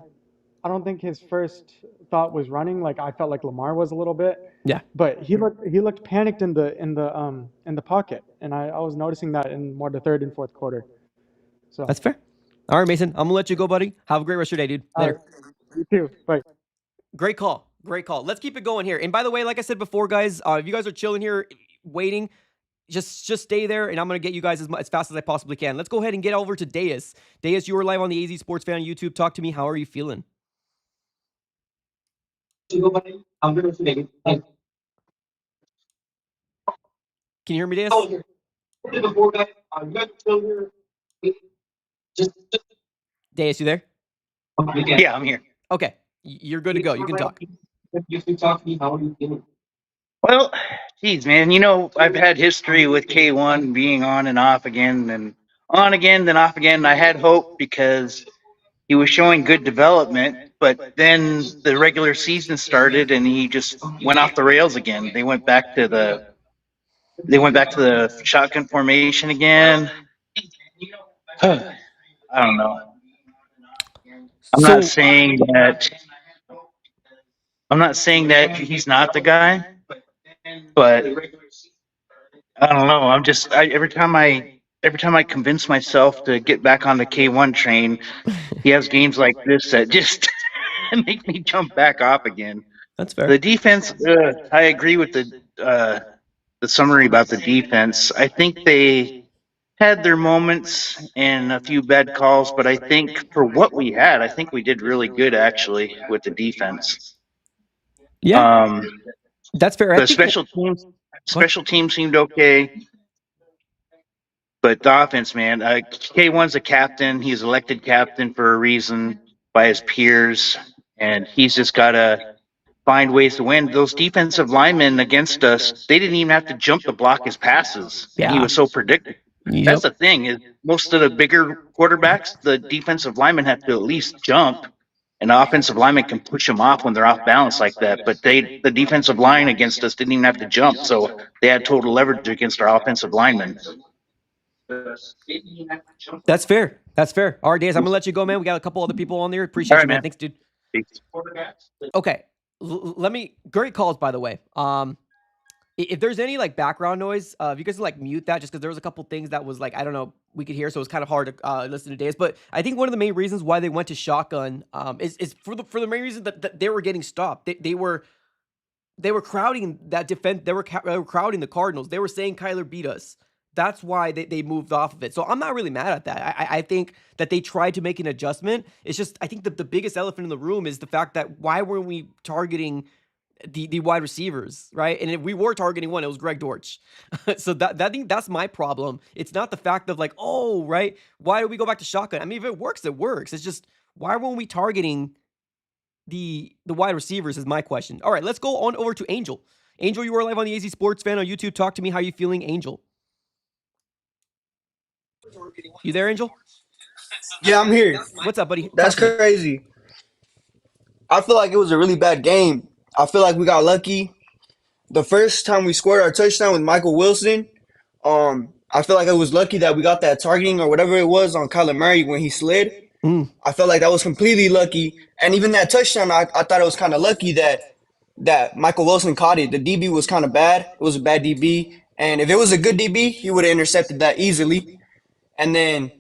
don't think his first thought was running. Like I felt like Lamar was a little bit, Yeah. but he looked panicked in the pocket, and I was noticing that in more the third and fourth quarter. So That's fair. All right, Mason. I'm gonna let you go, buddy. Have a great rest of your day, dude. Later. You too. Bye. Great call. Great call. Let's keep it going here. And by the way, like I said before, guys, if you guys are chilling here, waiting, just stay there, and I'm gonna get you guys as fast as I possibly can. Let's go ahead and get over to Deus. Deus, you are live on the AZ Sports Fan on YouTube. Talk to me. How are you feeling? Can you hear me, Deus? Deus, you there? Yeah, I'm here. Okay, you're good to go. You can talk. Well, geez, man, I've had history with K1 being on and off again, and on again, then off again. I had hope because he was showing good development, but then the regular season started and he just went off the rails again. They went back to the shotgun formation again. I don't know. I'm not So, saying that I'm not saying that he's not the guy, but I don't know. Every time I convince myself to get back on the K1 train, he has games like this that just make me jump back off again. that's fair. The defense, I agree with the summary about the defense. I think they had their moments and a few bad calls, but I think for what we had, I think we did really good actually with the defense. Yeah, Um, that's fair. I the think. Go ahead. special teams seemed okay. But the offense, man, K1's a captain. He's elected captain for a reason by his peers, and he's just got to find ways to win. Those defensive linemen against us, they didn't even have to jump to block his passes, and he Yeah. was so predictable. Yep. That's the thing is most of the bigger quarterbacks, the defensive linemen have to at least jump, and the offensive linemen can push them off when they're off balance like that. But the defensive line against us didn't even have to jump, so they had total leverage against our offensive linemen. That's fair. That's fair. All right, Days, I'm gonna let you go, man. We got a couple other people on there. All Appreciate right, you, man. man. Thanks, dude. Okay, let me. Great calls, by the way. If there's any like background noise, if you guys like mute that, just because there was a couple things that was like I don't know we could hear, so it's kind of hard to listen to Days. But I think one of the main reasons why they went to shotgun is for the main reason that they were getting stopped. They were crowding that defense. They were crowding the Cardinals. They were saying Kyler beat us. That's why they moved off of it. So I'm not really mad at that. I think that they tried to make an adjustment. It's just I think the biggest elephant in the room is the fact that why weren't we targeting the wide receivers, right? And if we were targeting one, it was Greg Dortch. So that I think that's my problem. It's not the fact of like, oh, right, why do we go back to shotgun? I mean, if it works, it works. It's just why weren't we targeting the wide receivers is my question. All right, let's go on over to Angel. Angel, you are live on the AZ Sports Fan on YouTube. Talk to me. How you feeling, Angel? You there, Angel? Yeah, I'm here. What's up, buddy? That's Talk to me. crazy. I feel like it was a really bad game. I feel like we got lucky. The first time we scored our touchdown with Michael Wilson, I feel like it was lucky that we got that targeting or whatever it was on Kyler Murray when he slid. I felt like that was completely lucky. And even that touchdown, I thought it was kind of lucky that Michael Wilson caught it. The DB was kind of bad. It was a bad DB. And if it was a good DB, he would have intercepted that easily. And then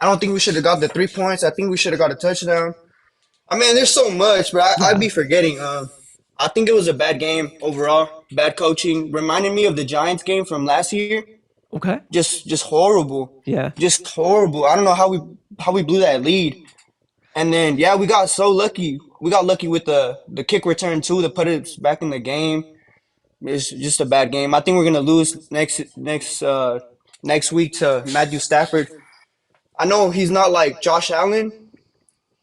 I don't think we should have got the 3 points. I think we should have got a touchdown. I mean, there's so much, but I'd Yeah. be forgetting. I think it was a bad game overall. Bad coaching. Reminded me of the Giants game from last year. Okay. Just horrible. Yeah. Just horrible. I don't know how we blew that lead. And then yeah, we got so lucky. We got lucky with the kick return too to put us back in the game. It's just a bad game. I think we're gonna lose next week to Matthew Stafford. I know he's not like Josh Allen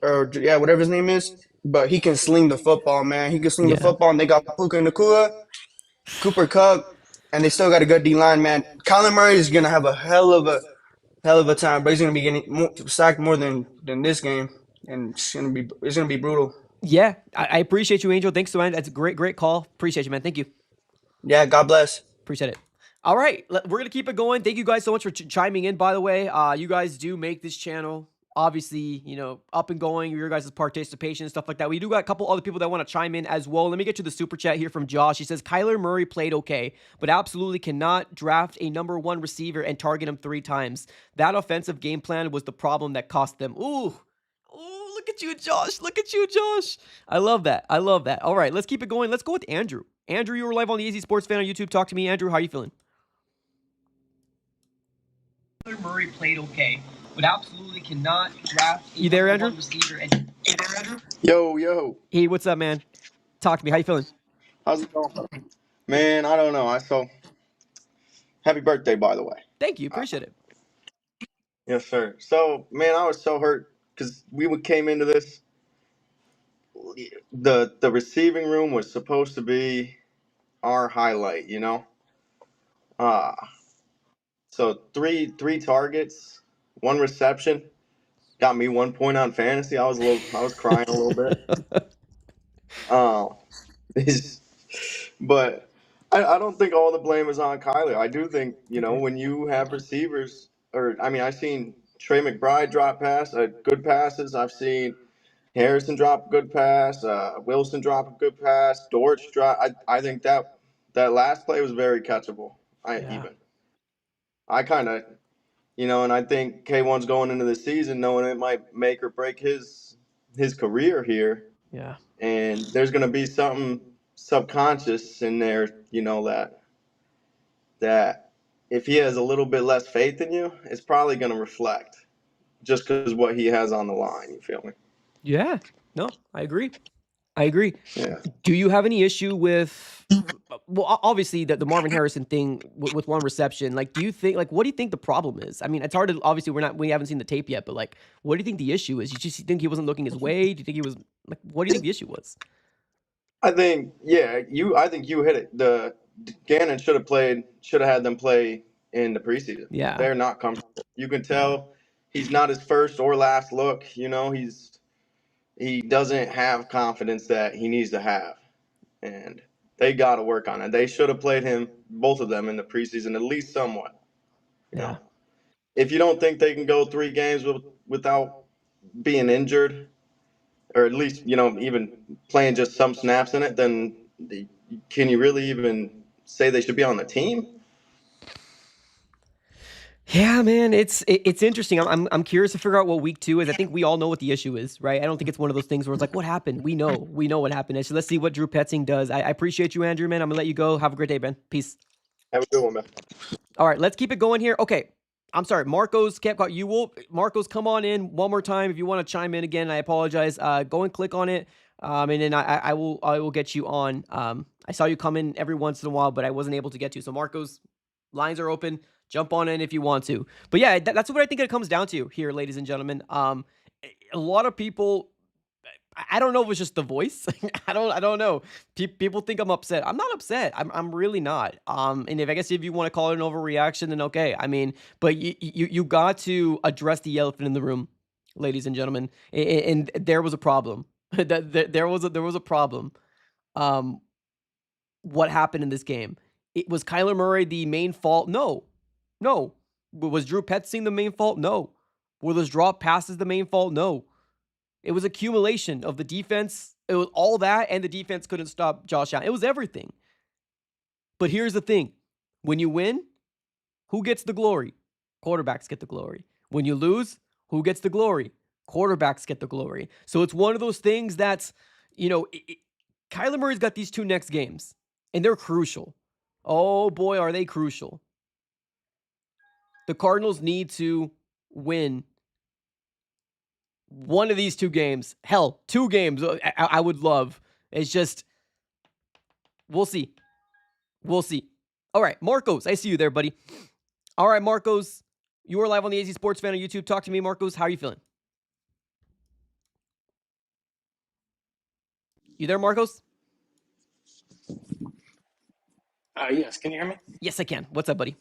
or yeah, whatever his name is, but he can sling the football, man. He can sling the Yeah. football, and they got Puka Nakua, Cooper Cup, and they still got a good D line, man. Kyler Murray is gonna have a hell of a time, but he's gonna be getting sacked more than this game, and it's gonna be brutal. Yeah. I appreciate you, Angel. Thanks, man. That's a great call. Appreciate you, man. Thank you. Yeah, God bless. Appreciate it. All right, we're gonna keep it going. Thank you guys so much for chiming in. By the way, you guys do make this channel obviously, up and going. Your guys' participation and stuff like that. We do got a couple other people that want to chime in as well. Let me get to the super chat here from Josh. He says Kyler Murray played okay, but absolutely cannot draft a #1 receiver and target him 3 times. That offensive game plan was the problem that cost them. Ooh, look at you, Josh. Look at you, Josh. I love that. All right, let's keep it going. Let's go with Andrew. Andrew, you were live on the Easy Sports Fan on YouTube. Talk to me, Andrew. How are you feeling? Murray played okay, but absolutely cannot draft a #1 receiver. You there, Andrew? Yo. Hey, what's up, man? Talk to me. How you feeling? How's it going? Man, I don't know. Happy birthday, by the way. Thank you. Appreciate it. Yes, sir. So, man, I was so hurt because came into this. The receiving room was supposed to be our highlight, Uh so three targets, 1 reception, got me 1 point on fantasy. I was crying a little bit. But I don't think all the blame is on Kyler. I do think, when you have receivers, I've seen Trey McBride drop good passes. I've seen Harrison drop a good pass, Wilson drop a good pass, Dortch drop. I think that last play was very catchable. I kind of, and I think K1's going into the season knowing it might make or break his career here. Yeah. And there's going to be something subconscious in there, that if he has a little bit less faith in you, it's probably going to reflect just because what he has on the line. You feel me? Yeah. No, I agree. Yeah. Do you have any issue with, well, obviously the Marvin Harrison thing with 1 reception? Like, do you think, what do you think the problem is? I mean, it's hard to, obviously we haven't seen the tape yet, but what do you think the issue is? You just think he wasn't looking his way? Do you think he was, what do you think the issue was? I think you hit it. Gannon should have had them play in the preseason. Yeah. They're not comfortable. You can tell he's not his first or last look. He doesn't have confidence that he needs to have. And they got to work on it. They should have played him, both of them, in the preseason, at least somewhat. You know? If you don't think they can go 3 games without being injured, or at least, even playing just some snaps in it, then can you really even say they should be on the team? Yeah, man, it's interesting. I'm curious to figure out what week 2 is. I think we all know what the issue is, right? I don't think it's one of those things where it's like, what happened? We know what happened. So let's see what Drew Petzing does. I appreciate you, Andrew, man. I'm gonna let you go. Have a great day, man. Peace. Have a good one, man. All right, let's keep it going here. Okay, I'm sorry, Marcos kept caught. Marcos, come on in one more time if you want to chime in again. I apologize. Go and click on it, and then I will get you on. I saw you come in every once in a while, but I wasn't able to get to. So Marcos, lines are open. Jump on in if you want to. But yeah, that's what I think it comes down to here, ladies and gentlemen. A lot of people, I don't know if it's just the voice. I don't know. People think I'm upset. I'm not upset. I'm really not. And if you want to call it an overreaction, then okay. I mean, but you got to address the elephant in the room, ladies and gentlemen. And there was a problem. There was a problem. What happened in this game? Was Kyler Murray the main fault? No. Was Drew Petzing the main fault? No. Were those drop passes the main fault? No. It was accumulation of the defense. It was all that, and the defense couldn't stop Josh Allen. It was everything. But here's the thing. When you win, who gets the glory? Quarterbacks get the glory. When you lose, Who gets the glory? Quarterbacks get the glory. So it's one of those things that's, Kyler Murray's got these 2 next games, and they're crucial. Oh boy, are they crucial. The Cardinals need to win one of these 2 games. Hell, 2 games I would love. It's just, we'll see. We'll see. All right, Marcos, I see you there, buddy. All right, Marcos, you are live on the AZ Sports Fan on YouTube. Talk to me, Marcos. How are you feeling? You there, Marcos? Yes, can you hear me? Yes, I can. What's up, buddy?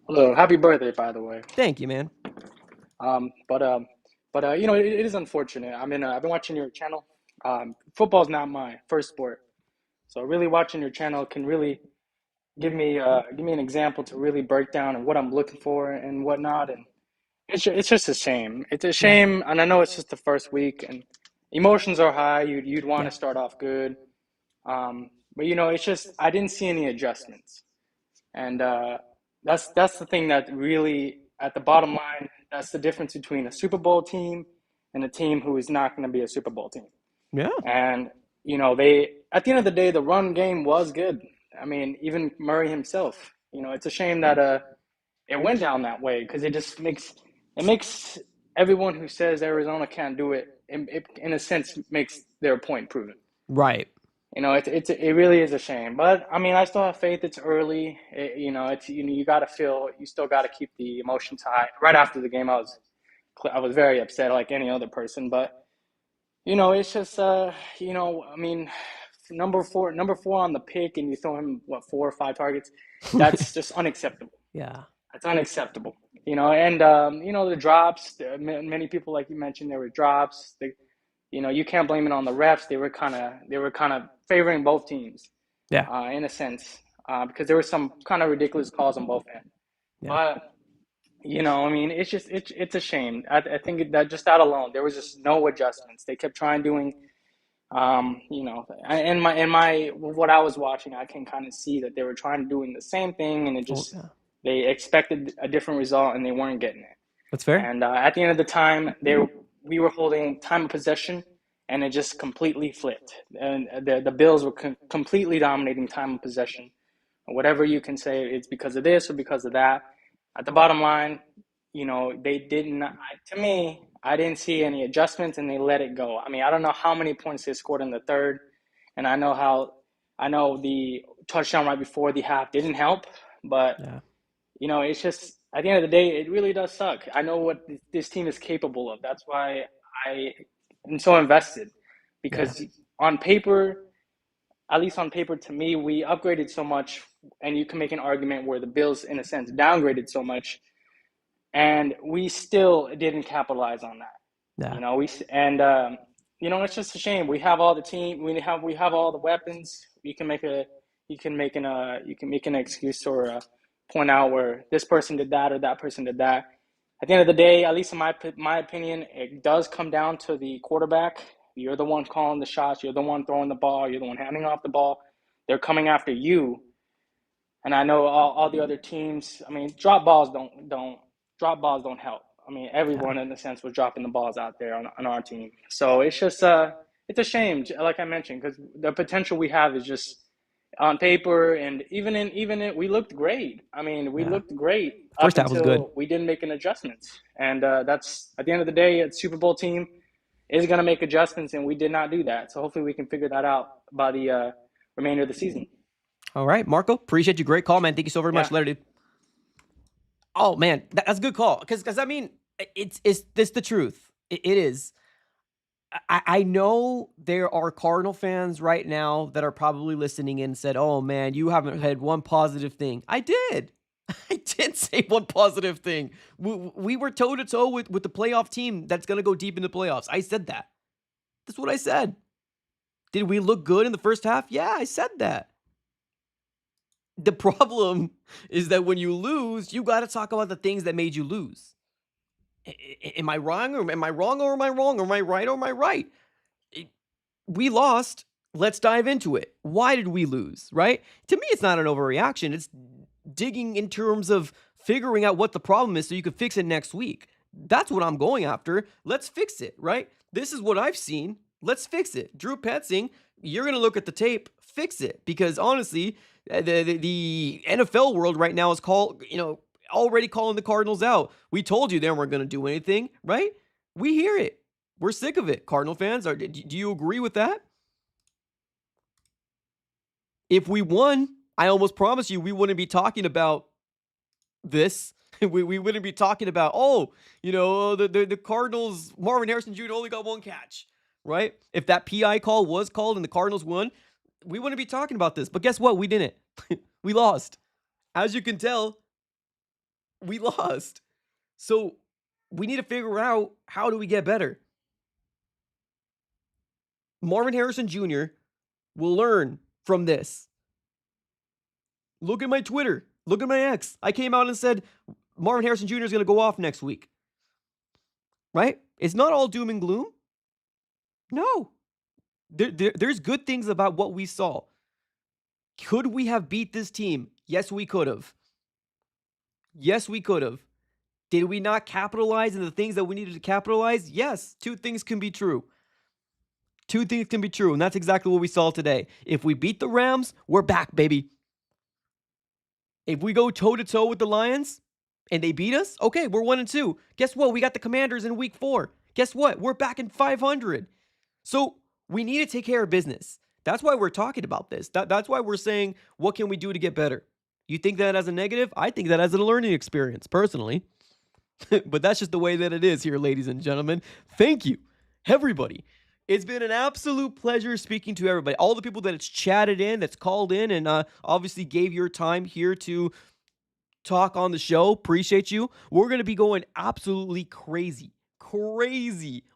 Hello, happy birthday, by the way. Thank you, man. It is unfortunate. I've been watching your channel. Football's not my first sport, so really watching your channel can really give me an example to really break down and what I'm looking for and whatnot. And it's just a shame. It's a shame, and I know it's just the first week, and emotions are high. You'd want to start off good, but it's just I didn't see any adjustments. And that's the thing that really, at the bottom line, that's the difference between a Super Bowl team and a team who is not going to be a Super Bowl team. Yeah. And, they, at the end of the day, the run game was good. I mean, even Murray himself, it's a shame that it went down that way, because it just makes everyone who says Arizona can't do it, in a sense, makes their point proven. Right. It really is a shame, but I mean, I still have faith. It's early. You got to you still got to keep the emotions high. Right after the game, I was very upset, like any other person. But it's just I mean, number four on the pick, and you throw him 4 or 5 targets. That's just unacceptable. Yeah. That's unacceptable. And the drops. Many people, like you mentioned, there were drops. You can't blame it on the refs. They were kind of favoring both teams. Yeah. In a sense, because there were some kind of ridiculous calls on both ends. Yeah. But I mean, it's a shame. I think that just that alone, there was just no adjustments. They kept trying doing, in my what I was watching, I can kind of see that they were trying to doing the same thing, and it just they expected a different result, and they weren't getting it. That's fair. And at the end of the time, we were holding time of possession, and it just completely flipped. And the Bills were completely dominating time of possession. Whatever you can say, it's because of this or because of that. At the bottom line, they didn't. To me, I didn't see any adjustments, and they let it go. I mean, I don't know how many points they scored in the third, and I know the touchdown right before the half didn't help, but it's just, at the end of the day, it really does suck. I know what this team is capable of. That's why I am so invested, because on paper, at least on paper, to me, we upgraded so much, and you can make an argument where the Bills, in a sense, downgraded so much, and we still didn't capitalize on that. Yeah. It's just a shame. We have all the team. We have all the weapons. You can make an excuse or point out where this person did that or that person did that. At the end of the day, at least in my opinion, it does come down to the quarterback. You're the one calling the shots. You're the one throwing the ball. You're the one handing off the ball. They're coming after you. And I know all the other teams. I mean, drop balls don't help. I mean, everyone in a sense was dropping the balls out there on our team. So it's just it's a shame, like I mentioned, because the potential we have is just on paper, and even we looked great. I mean, we looked great First half was good. We didn't make an adjustments, and that's, at the end of the day, a Super Bowl team is going to make adjustments, and we did not do that. So hopefully we can figure that out by the remainder of the season. All right, Marco, appreciate you. Great call, man. Thank you so very much. Later, dude. Oh man, that's a good call, because I mean, it's the truth. It is. I know there are Cardinal fans right now that are probably listening in and said, "Oh man, you haven't had one positive thing." I did. I did say one positive thing. We were toe to toe with the playoff team that's going to go deep in the playoffs. I said that. That's what I said. Did we look good in the first half? Yeah, I said that. The problem is that when you lose, you got to talk about the things that made you lose. Am I wrong, or am I wrong, or am I wrong, or am I right, or am I right? We lost. Let's dive into it. Why did we lose, right? To me, it's not an overreaction. It's digging in terms of figuring out what the problem is so you can fix it next week. That's what I'm going after. Let's fix it, right? This is what I've seen. Let's fix it. Drew Petzing, you're going to look at the tape, fix it. Because honestly, the NFL world right now is already calling the Cardinals out. We told you they weren't going to do anything, right? We hear it. We're sick of it. Cardinal fans, do you agree with that? If we won, I almost promise you we wouldn't be talking about this. We wouldn't be talking about, the Cardinals, Marvin Harrison Jr. only got one catch, right? If that PI call was called and the Cardinals won, we wouldn't be talking about this. But guess what? We didn't. We lost. As you can tell, we lost. So we need to figure out, how do we get better? Marvin Harrison Jr. will learn from this. Look at my Twitter. Look at my X. I came out and said Marvin Harrison Jr. is going to go off next week. Right? It's not all doom and gloom. No. There's good things about what we saw. Could we have beat this team? Yes, we could have. Yes, we could have. Did we not capitalize on the things that we needed to capitalize? Yes. Two things can be true. Two things can be true, and that's exactly what we saw today. If we beat the Rams, we're back, baby. If we go toe-to-toe with the Lions and they beat us, okay, we're 1-2. Guess what? We got the Commanders in week 4. Guess what? We're back in 500. So we need to take care of business. That's why we're talking about this. That's why we're saying, what can we do to get better? You think that as a negative? I think that as a learning experience, personally. But that's just the way that it is here, ladies and gentlemen. Thank you, everybody. It's been an absolute pleasure speaking to everybody. All the people that it's chatted in, that's called in, and obviously gave your time here to talk on the show. Appreciate you. We're going to be going absolutely crazy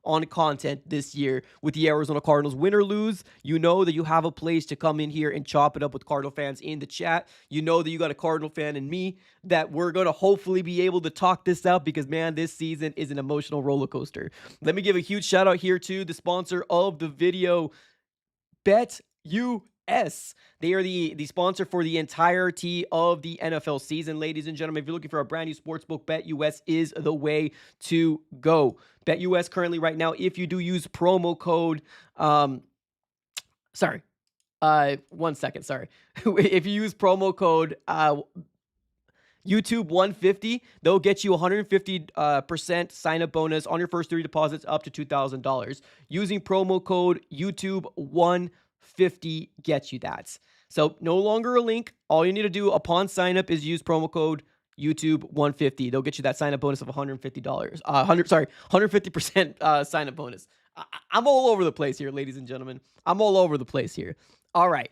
on content this year with the Arizona Cardinals. Win or lose, you know that you have a place to come in here and chop it up with Cardinal fans in the chat. You know that you got a Cardinal fan in me, that we're going to hopefully be able to talk this out, because, man, this season is an emotional roller coaster. Let me give a huge shout out here to the sponsor of the video, BetUS. They are the sponsor for the entirety of the NFL season, ladies and gentlemen. If you're looking for a brand new sportsbook, BetUS is the way to go. BetUS currently right now, if you do use promo code, one second, sorry. If you use promo code YouTube 150, they'll get you 150% sign-up bonus on your first 3 deposits up to $2,000. Using promo code YouTube 150 gets you that. So no longer a link. All you need to do upon sign-up is use promo code YouTube 150. They'll get you that sign-up bonus of $150. 150% sign-up bonus. I'm all over the place here, ladies and gentlemen. I'm all over the place here. All right.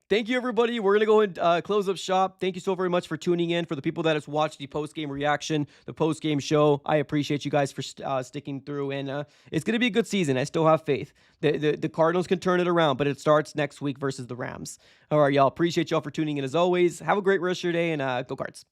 Thank you, everybody. We're going to go and close up shop. Thank you so very much for tuning in. For the people that has watched the post-game reaction, the post-game show, I appreciate you guys for sticking through. And it's going to be a good season. I still have faith. The Cardinals can turn it around, but it starts next week versus the Rams. All right, y'all. Appreciate y'all for tuning in as always. Have a great rest of your day, and go Cards.